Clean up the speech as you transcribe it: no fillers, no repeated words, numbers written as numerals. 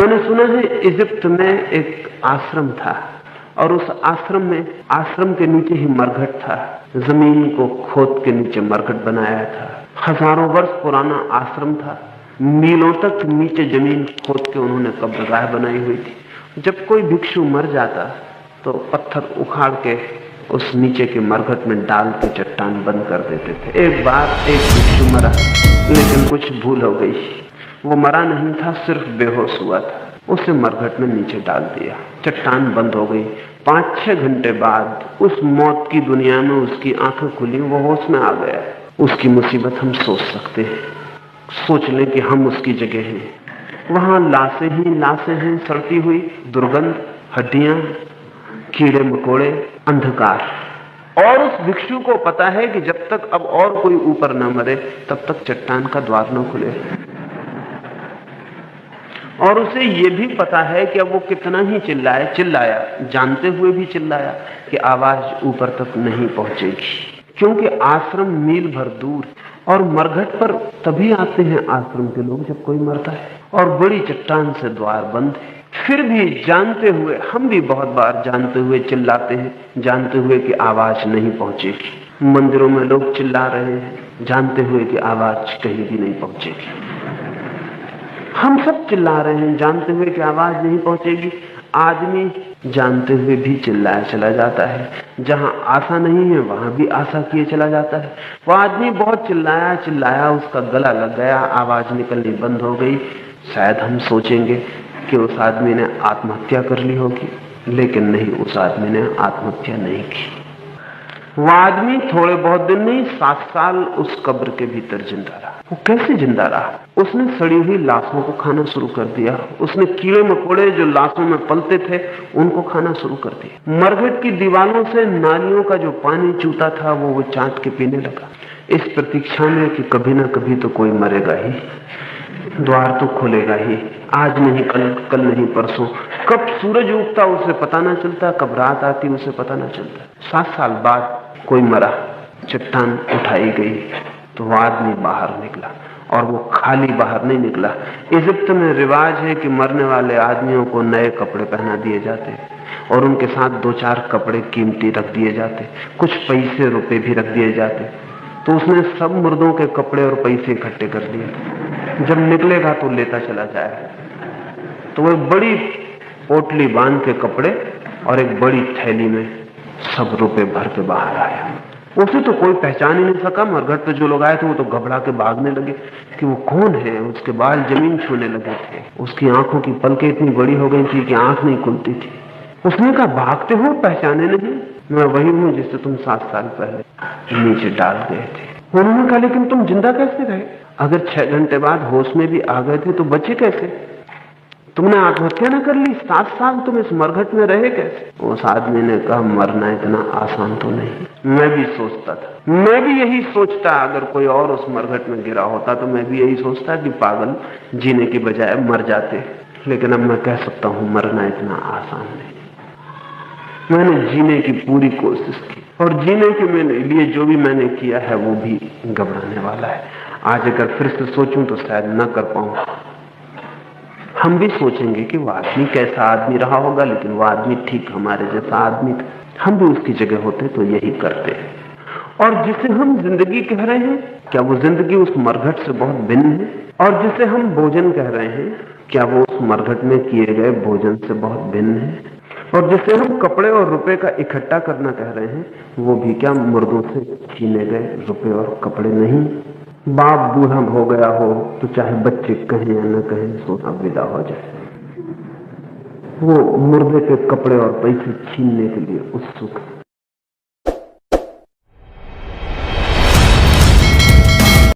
मैंने सुना है इजिप्ट में एक आश्रम था और उस आश्रम के नीचे ही मरघट था। जमीन को खोद के नीचे मरघट बनाया था। हजारों वर्ष पुराना आश्रम था। मीलों तक नीचे जमीन खोद के उन्होंने कब्रगाह बनाई हुई थी। जब कोई भिक्षु मर जाता तो पत्थर उखाड़ के उस नीचे के मरघट में डाल के चट्टान बंद कर देते थे। एक बार एक भिक्षु मरा, लेकिन कुछ भूल हो गई। वो मरा नहीं था, सिर्फ बेहोश हुआ था। उसे मरघट में नीचे डाल दिया, चट्टान बंद हो गई। 5-6 घंटे बाद उस मौत की दुनिया में उसकी आंखें खुली, वो होश में आ गया। उसकी मुसीबत हम सोच सकते हैं। सोच लें कि हम उसकी जगह हैं। वहां लाशें ही लाशें हैं, सड़ती हुई, दुर्गंध, हड्डियां, कीड़े मकोड़े, अंधकार। और उस भिक्षु को पता है कि जब तक अब और कोई ऊपर न मरे तब तक चट्टान का द्वार न खुले। और उसे यह भी पता है कि अब वो कितना ही चिल्लाया, जानते हुए भी चिल्लाया कि आवाज ऊपर तक नहीं पहुंचेगी, क्योंकि आश्रम मील भर दूर। और मरघट पर तभी आते हैं आश्रम के लोग जब कोई मरता है, और बड़ी चट्टान से द्वार बंद है। फिर भी जानते हुए, हम भी बहुत बार जानते हुए चिल्लाते हैं, जानते हुए कि आवाज नहीं पहुंचेगी। मंदिरों में लोग चिल्ला रहे हैं, जानते हुए कि आवाज कहीं भी नहीं पहुंचेगी। हम सब चिल्ला रहे हैं, जानते हुए कि आवाज नहीं पहुंचेगी। आदमी जानते हुए भी चिल्लाया चला जाता है। जहां आशा नहीं है वहां भी आशा किए चला जाता है। वो आदमी बहुत चिल्लाया, उसका गला लग गया, आवाज निकलनी बंद हो गई। शायद हम सोचेंगे कि उस आदमी ने आत्महत्या कर ली होगी, लेकिन नहीं, उस आदमी ने आत्महत्या नहीं की। वो आदमी थोड़े बहुत दिन नहीं, 7 साल उस कब्र के भीतर जिंदा रहा। वो कैसे जिंदा रहा? उसने सड़ी हुई लाशों को खाना शुरू कर दिया। उसने कीड़े मकोड़े जो लाशों में पलते थे उनको खाना शुरू कर दिया। मरघट की दीवारों से नालियों का जो पानी चूता था वो चाट के पीने लगा, इस प्रतीक्षा में कि कभी ना कभी तो कोई मरेगा ही, द्वार तो खुलेगा ही। आज नहीं कल नहीं परसों। कब सूरज उगता उसे पता ना चलता, कब रात आती उसे पता ना चलता। 7 साल बाद कोई मरा, चट्टान उठाई गई तो वो आदमी बाहर निकला, और वो खाली बाहर नहीं निकला। इजिप्ट में रिवाज है कि मरने वाले आदमियों को नए कपड़े पहना दिए जाते और उनके साथ 2-4 कपड़े कीमती रख दिए जाते, कुछ पैसे रुपए भी रख दिए जाते। तो उसने सब मुर्दों के कपड़े और पैसे इकट्ठे कर लिए। जब निकलेगा तो लेता चला जाएगा। तो वो एक बड़ी पोटली बांध के कपड़े और एक बड़ी थैली में सब रुपए भर के बाहर आया। उसे तो कोई पहचान ही नहीं सका। मरघट पे जो लोग आए थे वो तो घबरा के भागने लगे कि वो कौन है। उसके बाल जमीन छूने लगे थे, उसकी आंखों की पलकें इतनी बड़ी हो गई थी कि आंख नहीं खुलती थी। उसने कहा, भागते हो, पहचाने नहीं? मैं वही हूं जिसे तुम 7 साल पहले नीचे डाल गए थे। उन्होंने कहा, लेकिन तुम जिंदा कैसे रहे? अगर 6 घंटे बाद होश में भी आ गए थे तो बचे कैसे? तुमने आत्महत्या न कर ली? 7 साल तुम इस मरघट में रहे कैसे? उस आदमी ने कहा, मरना इतना आसान तो नहीं। मैं भी सोचता था, मैं भी यही सोचता। अगर कोई और उस मरघट में गिरा होता तो मैं भी यही सोचता कि पागल, जीने की बजाय मर जाते। लेकिन अब मैं कह सकता हूं, मरना इतना आसान नहीं। मैंने जीने की पूरी कोशिश की, और जीने के लिए जो भी मैंने किया है वो भी घबराने वाला है। आज अगर फिर से सोचूं तो शायद न कर पाऊं। हम भी सोचेंगे कि वो आदमी कैसा आदमी रहा होगा, लेकिन वो आदमी ठीक हमारे जैसा आदमी था। हम भी उसकी जगह होते तो यही करते। और जिसे हम जिंदगी कह रहे हैं, क्या वो जिंदगी उस मरघट से बहुत भिन्न है? और जिसे हम भोजन कह रहे हैं, क्या वो उस मरघट में किए गए भोजन से बहुत भिन्न है? और जिसे हम कपड़े और रुपए का इकट्ठा करना कह रहे हैं, वो भी क्या मुर्दों से छीने गए रुपए और कपड़े नहीं? बाप बूढ़ा हो गया हो तो चाहे बच्चे कहें या न कहें, सोना विदा हो जाए। वो मुर्दे के कपड़े और पैसे छीनने के लिए उत्सुक है।